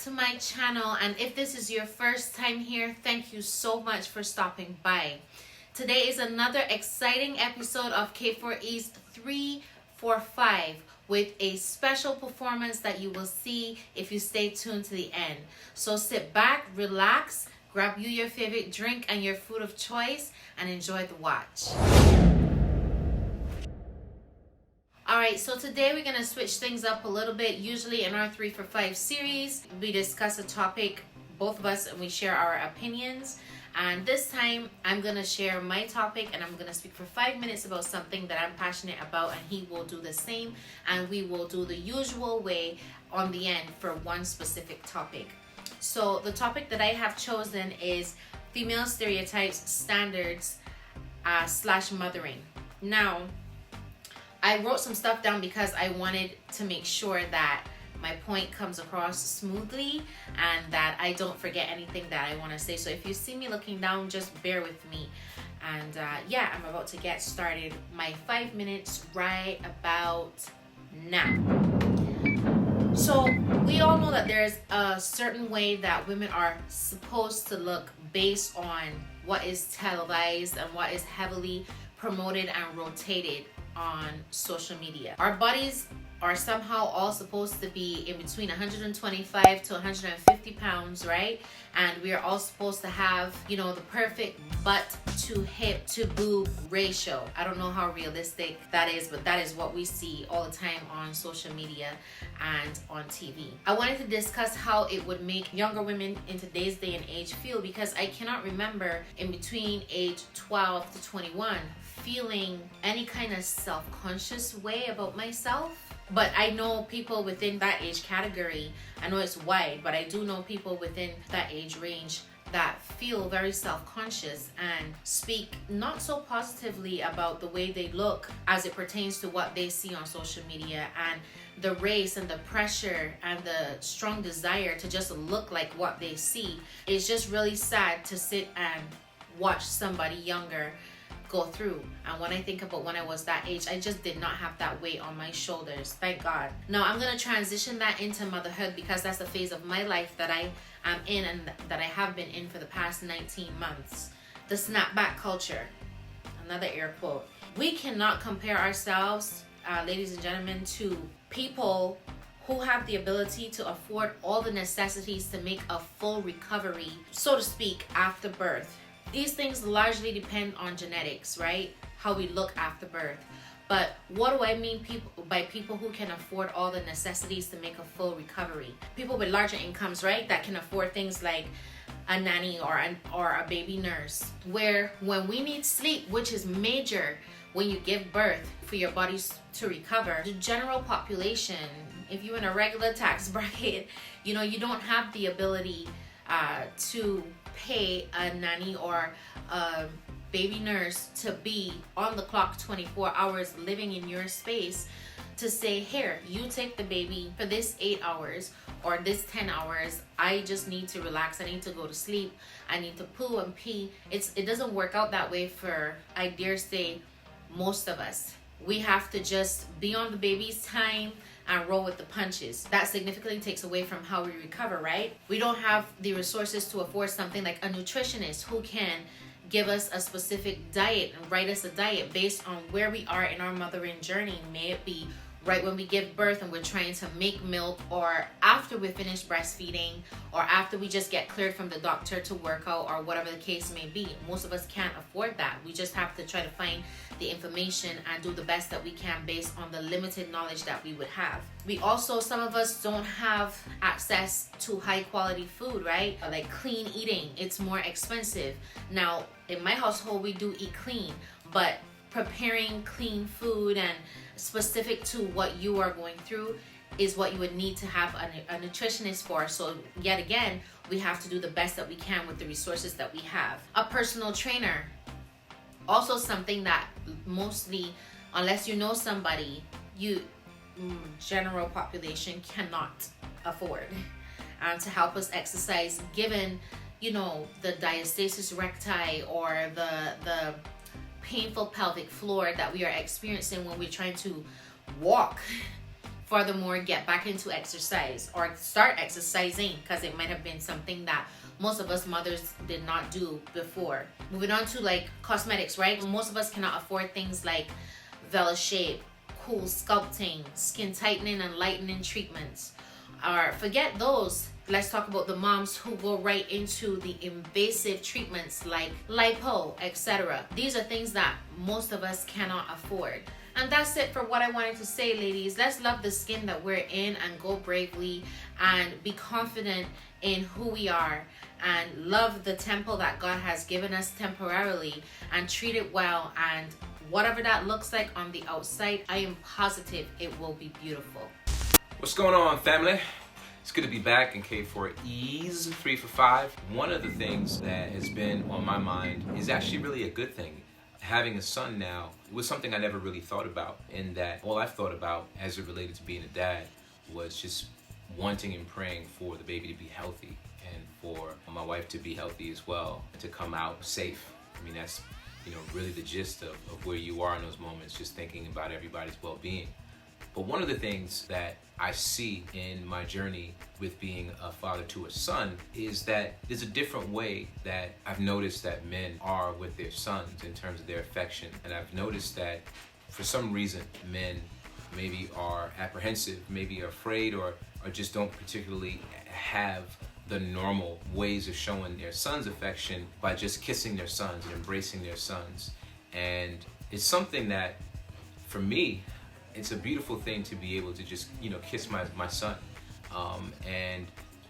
to my channel, and if this is your first time here, thank you so much for stopping by. Today is another exciting episode of K4E's 345 with a special performance that you will see if you stay tuned to the end. So sit back, relax, grab you your favorite drink and your food of choice, and enjoy the watch. Alright, so today we're going to switch things up a little bit. Usually in our 3 for 5 series, we discuss a topic, both of us, and we share our opinions. And this time, I'm going to share my topic and I'm going to speak for 5 minutes about something that I'm passionate about, and he will do the same. And we will do the usual way on the end for one specific topic. So the topic that I have chosen is female stereotypes, standards, / mothering. Now, I wrote some stuff down because I wanted to make sure that my point comes across smoothly and that I don't forget anything that I want to say. So if you see me looking down, just bear with me. And yeah, I'm about to get started. My 5 minutes right about now. So we all know that there's a certain way that women are supposed to look based on what is televised and what is heavily promoted and rotated on social media. Our bodies are somehow all supposed to be in between 125 to 150 pounds, right? And we are all supposed to have, you know, the perfect butt to hip to boob ratio. I don't know how realistic that is, but that is what we see all the time on social media and on TV. I wanted to discuss how it would make younger women in today's day and age feel, because I cannot remember in between age 12 to 21 feeling any kind of self-conscious way about myself. But I know people within that age category, I know it's wide, but I do know people within that age range that feel very self-conscious and speak not so positively about the way they look as it pertains to what they see on social media, and the race and the pressure and the strong desire to just look like what they see. It's just really sad to sit and watch somebody younger go through. And when I think about when I was that age, I just did not have that weight on my shoulders, thank God. Now I'm going to transition that into motherhood, because that's the phase of my life that I am in and that I have been in for the past 19 months. The snapback culture, another air quote. We cannot compare ourselves, ladies and gentlemen, to people who have the ability to afford all the necessities to make a full recovery, so to speak, after birth. These things largely depend on genetics, right? How we look after birth. But what do I mean by people who can afford all the necessities to make a full recovery? People with larger incomes, right? That can afford things like a nanny or a baby nurse. Where when we need sleep, which is major when you give birth for your bodies to recover, the general population, if you're in a regular tax bracket, you know, you don't have the ability to pay a nanny or a baby nurse to be on the clock 24 hours living in your space to say, here, you take the baby for this 8 hours or this 10 hours. I just need to relax. I need to go to sleep. I need to poo and pee. It doesn't work out that way for, I dare say, most of us. We have to just be on the baby's time and roll with the punches. That significantly takes away from how we recover, right? We don't have the resources to afford something like a nutritionist who can give us a specific diet and write us a diet based on where we are in our mothering journey. May it be right when we give birth and we're trying to make milk, or after we finish breastfeeding, or after we just get cleared from the doctor to work out, or whatever the case may be. Most of us can't afford that. We just have to try to find the information and do the best that we can based on the limited knowledge that we would have. We also, some of us don't have access to high quality food, right? Like clean eating, it's more expensive. Now, in my household, we do eat clean, but preparing clean food and specific to what you are going through is what you would need to have a nutritionist for. So yet again, we have to do the best that we can with the resources that we have. A personal trainer, also something that mostly, unless you know somebody, you general population cannot afford to help us exercise, given, you know, the diastasis recti or the painful pelvic floor that we are experiencing when we're trying to walk Furthermore, get back into exercise or start exercising, because it might have been something that most of us mothers did not do before. Moving on to like cosmetics, right? Most of us cannot afford things like VeloShape, cool sculpting, skin tightening and lightening treatments. Or forget those. Let's talk about the moms who go right into the invasive treatments like lipo, etc. These are things that most of us cannot afford. And that's it for what I wanted to say, ladies. Let's love the skin that we're in and go bravely and be confident in who we are and love the temple that God has given us temporarily and treat it well. And whatever that looks like on the outside, I am positive it will be beautiful. What's going on, family? It's good to be back in K4E's 3 for 5. One of the things that has been on my mind is actually really a good thing. Having a son now was something I never really thought about, in that all I've thought about as it related to being a dad was just wanting and praying for the baby to be healthy and for my wife to be healthy as well, and to come out safe. I mean, that's, really the gist of where you are in those moments, just thinking about everybody's well-being. But one of the things that I see in my journey with being a father to a son is that there's a different way that I've noticed that men are with their sons in terms of their affection. And I've noticed that for some reason, men maybe are apprehensive, maybe are afraid, or just don't particularly have the normal ways of showing their sons affection by just kissing their sons and embracing their sons. And it's something that, for me, it's a beautiful thing to be able to just, kiss my son. And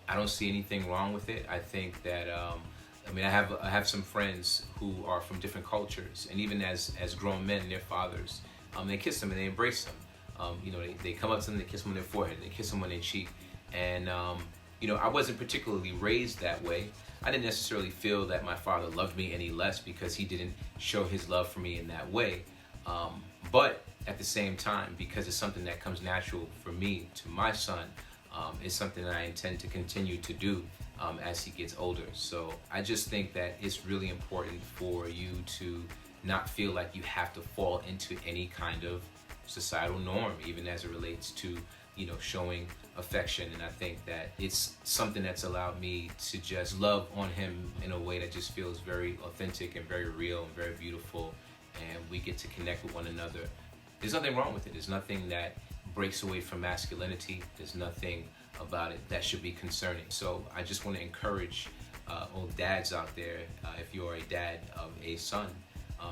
I don't see anything wrong with it. I think that, I have some friends who are from different cultures, and even as grown men, their fathers, they kiss them and they embrace them. They come up to them, they kiss them on their forehead, they kiss them on their cheek. And, I wasn't particularly raised that way. I didn't necessarily feel that my father loved me any less because he didn't show his love for me in that way. But at the same time, because it's something that comes natural for me to my son, it's something that I intend to continue to do as he gets older. So I just think that it's really important for you to not feel like you have to fall into any kind of societal norm, even as it relates to, showing affection. And I think that it's something that's allowed me to just love on him in a way that just feels very authentic and very real and very beautiful. And we get to connect with one another. There's nothing wrong with it. There's nothing that breaks away from masculinity. There's nothing about it that should be concerning. So I just want to encourage old dads out there, if you're a dad of a son,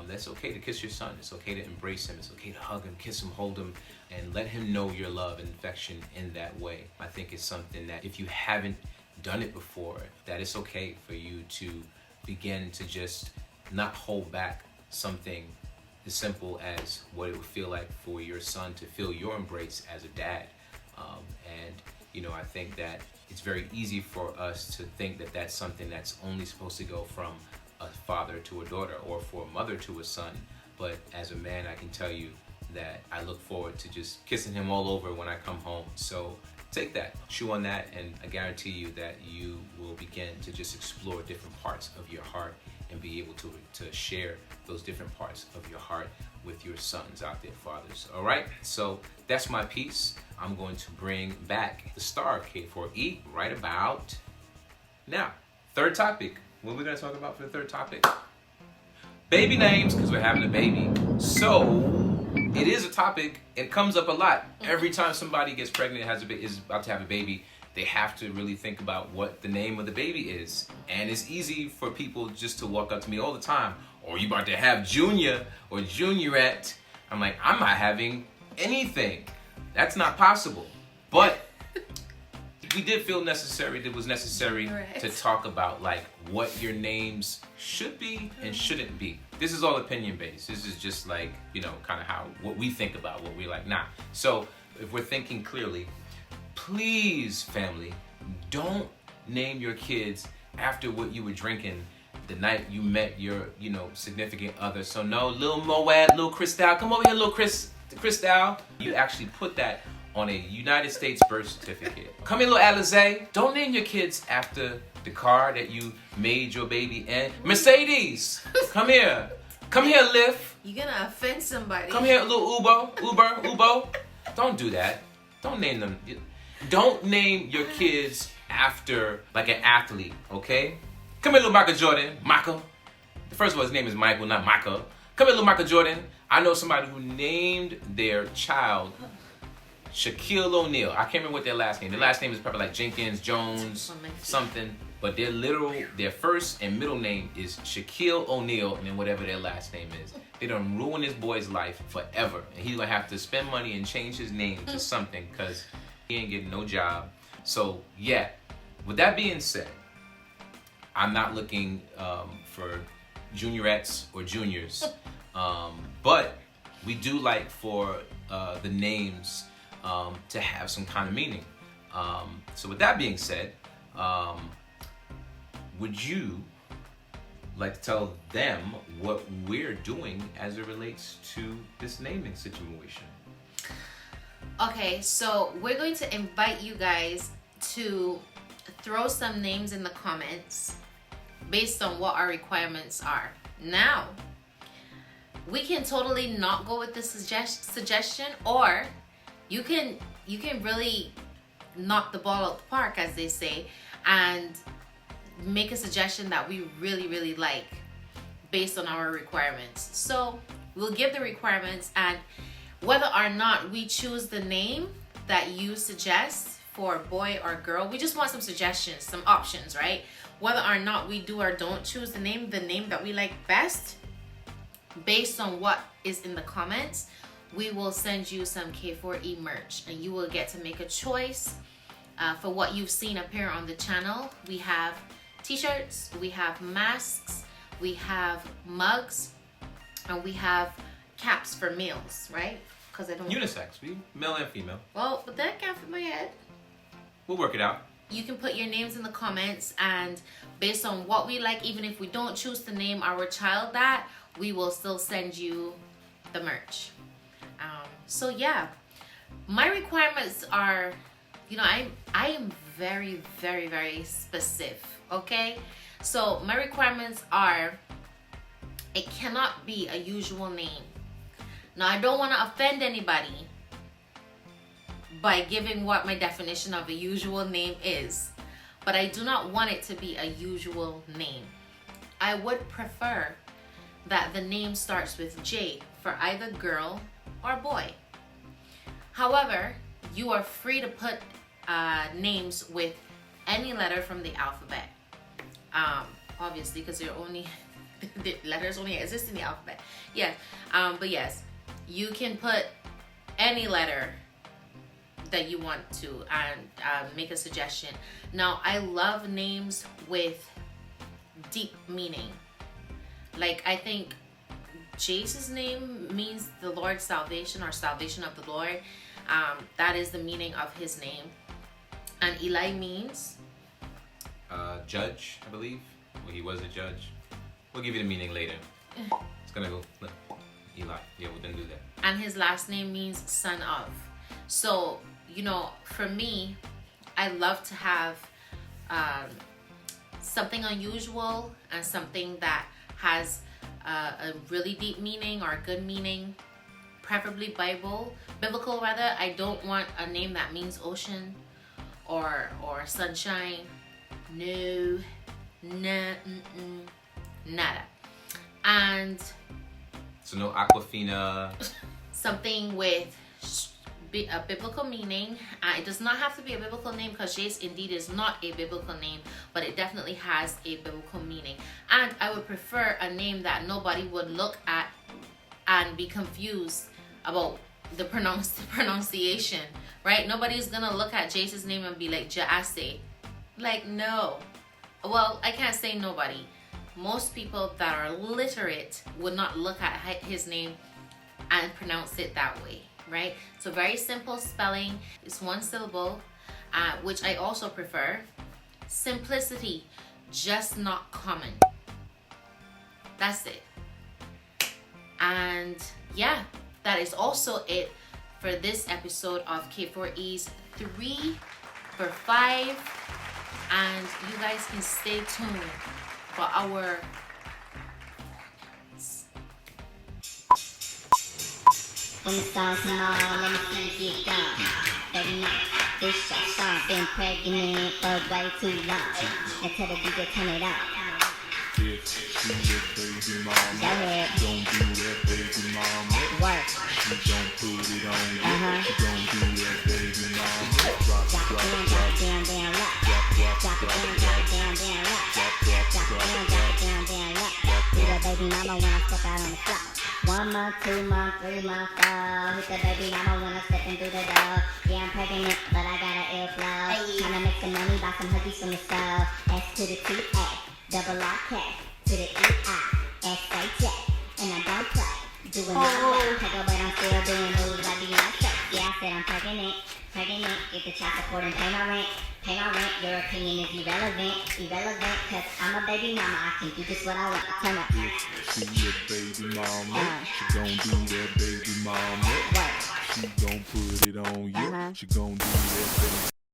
that's okay to kiss your son. It's okay to embrace him. It's okay to hug him, kiss him, hold him, and let him know your love and affection in that way. I think it's something that if you haven't done it before, that it's okay for you to begin to just not hold back something as simple as what it would feel like for your son to feel your embrace as a dad. I think that it's very easy for us to think that that's something that's only supposed to go from a father to a daughter or for a mother to a son. But as a man, I can tell you that I look forward to just kissing him all over when I come home. So take that, chew on that, and I guarantee you that you will begin to just explore different parts of your heart and be able to share those different parts of your heart with your sons out there, fathers. All right, so that's my piece. I'm going to bring back the star of K4E right about now. Third topic. What are we going to talk about for the third topic? Baby names, because we're having a baby. So it is a topic. It comes up a lot. Every time somebody gets pregnant, is about to have a baby, they have to really think about what the name of the baby is. And it's easy for people just to walk up to me all the time, or you about to have Junior or Juniorette. I'm like, I'm not having anything. That's not possible. But we did feel it was necessary to talk about like what your names should be and shouldn't be. This is all opinion based. This is just like, kind of what we think about, what we like. So if we're thinking clearly, please, family, don't name your kids after what you were drinking the night you met your, significant other. So no, Lil Moad, Lil Cristal, come over here, Lil Cristal. You actually put that on a United States birth certificate. Come here, Lil Alizé. Don't name your kids after the car that you made your baby in. Mercedes, come here. Come here, Lyft. You're gonna offend somebody. Come here, Lil Ubo. Don't do that. Don't name them. Don't name your kids after like an athlete, okay? Come here, little Michael Jordan. Michael. The first of all, his name is Michael, not Michael. Come here, little Michael Jordan. I know somebody who named their child Shaquille O'Neal. I can't remember what their last name. Their last name is probably like Jenkins, Jones, something. But their first and middle name is Shaquille O'Neal, and then whatever their last name is. They done ruin this boy's life forever. And he's gonna have to spend money and change his name to something because he ain't getting no job. So yeah, with that being said, I'm not looking for juniorettes or juniors. But we do like for the names to have some kind of meaning. So with that being said, would you like to tell them what we're doing as it relates to this naming situation? Okay, so we're going to invite you guys to throw some names in the comments based on what our requirements are. Now, we can totally not go with this suggestion, or you can really knock the ball out the park, as they say, and make a suggestion that we really like based on our requirements. So we'll give the requirements, and whether or not we choose the name that you suggest for boy or girl, we just want some suggestions, some options, right? Whether or not we do or don't choose the name that we like best, based on what is in the comments, we will send you some K4E merch, and you will get to make a choice for what you've seen appear on the channel. We have t-shirts, we have masks, we have mugs, and we have caps for males, right? Because I don't... Unisex, male and female. Well, but that can't fit my head. We'll work it out. You can put your names in the comments, and based on what we like, even if we don't choose to name our child that, we will still send you the merch. So yeah, my requirements are, I am very specific, okay? So my requirements are, it cannot be a usual name. Now, I don't want to offend anybody by giving what my definition of a usual name is, but I do not want it to be a usual name. I would prefer that the name starts with J for either girl or boy. However, you are free to put names with any letter from the alphabet. Obviously, because the letters only exist in the alphabet. Yeah, but yes, you can put any letter that you want to and make a suggestion. Now, I love names with deep meaning. Like, I think Jesus' name means the Lord's salvation, or salvation of the Lord. That is the meaning of his name. And Eli means? Judge, I believe. Well, he was a judge. We'll give you the meaning later. It's gonna go, look, Eli. Yeah, we didn't do that. And his last name means son of. So, for me, I love to have something unusual and something that has a really deep meaning or a good meaning, preferably biblical rather. I don't want a name that means ocean or sunshine. No, nada. And so no Aquafina. Something with a biblical meaning. It does not have to be a biblical name, because Jace indeed is not a biblical name, but it definitely has a biblical meaning. And I would prefer a name that nobody would look at and be confused about the pronunciation, right? Nobody's gonna look at Jace's name and be like, Jaase. Like, no. Well, I can't say nobody. Most people that are literate would not look at his name and pronounce it that way, right? So very simple spelling. It's one syllable, which I also prefer. Simplicity, just not common. That's it. And yeah, that is also it for this episode of K4E's 3 for 5. And you guys can stay tuned for our When it sounds small, let me see if you got baby mama. This your song, been pregnant for way too long. And tell the DJ turn it up. If she your baby mama, Go ahead. she gon' do that baby mama. Work. She gon' put it on you. Uh-huh. She gon' do that baby mama. Drop, Drop drop, it down, drop, drop it down, down, low. drop, drop, Drop it drop, down, drop, drop it down, down, low. drop, drop, Drop it down, drop it down, down, low. Do the baby mama when I step out on the floor. 1 month, 2 month, 3 month, 4. Hit the baby mama when I'm stepping through the door. Yeah, I'm pregnant, but I got an ill flow. Tryna make some money, buy some huggies from the store. S to the T, A, double R, K, to the E, I, S, A, J. And I don't play. Doing my work, but I'm still doing moves like Beyonce. Yeah, I said I'm pregnant. Get the child support and pay my rent. Your opinion is irrelevant, cause I'm a baby mama. I can do just what I want. Turn up. If she your baby mama, she gon' do that baby mama. Work. She gon' put it on you. Uh-huh. She gon' do that baby